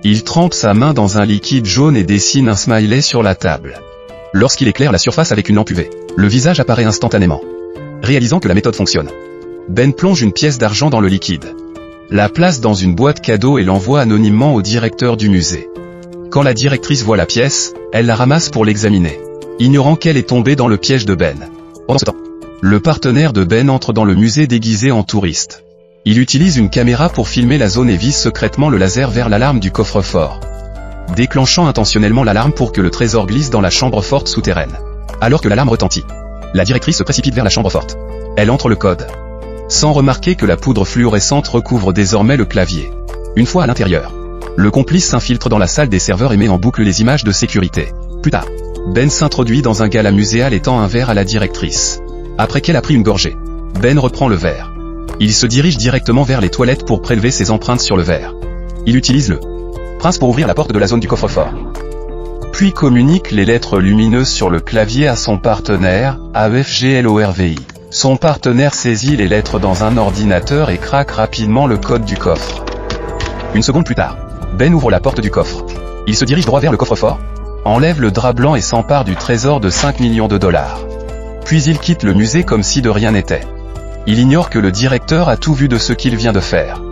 Il trempe sa main dans un liquide jaune et dessine un smiley sur la table. Lorsqu'il éclaire la surface avec une lampe UV, le visage apparaît instantanément. Réalisant que la méthode fonctionne, Ben plonge une pièce d'argent dans le liquide, la place dans une boîte cadeau et l'envoie anonymement au directeur du musée. Quand la directrice voit la pièce, elle la ramasse pour l'examiner, ignorant qu'elle est tombée dans le piège de Ben. Pendant ce temps, le partenaire de Ben entre dans le musée déguisé en touriste. Il utilise une caméra pour filmer la zone et vise secrètement le laser vers l'alarme du coffre-fort, déclenchant intentionnellement l'alarme pour que le trésor glisse dans la chambre forte souterraine. Alors que l'alarme retentit, la directrice se précipite vers la chambre forte. Elle entre le code, sans remarquer que la poudre fluorescente recouvre désormais le clavier. Une fois à l'intérieur, le complice s'infiltre dans la salle des serveurs et met en boucle les images de sécurité. Plus tard, Ben s'introduit dans un gala muséal et tend un verre à la directrice. Après qu'elle a pris une gorgée, Ben reprend le verre. Il se dirige directement vers les toilettes pour prélever ses empreintes sur le verre. Il utilise le prince pour ouvrir la porte de la zone du coffre-fort, puis communique les lettres lumineuses sur le clavier à son partenaire, AFGLORVI. Son partenaire saisit les lettres dans un ordinateur et craque rapidement le code du coffre. Une seconde plus tard, Ben ouvre la porte du coffre. Il se dirige droit vers le coffre-fort, enlève le drap blanc et s'empare du trésor de 5 millions de dollars. Puis il quitte le musée comme si de rien n'était. Il ignore que le directeur a tout vu de ce qu'il vient de faire.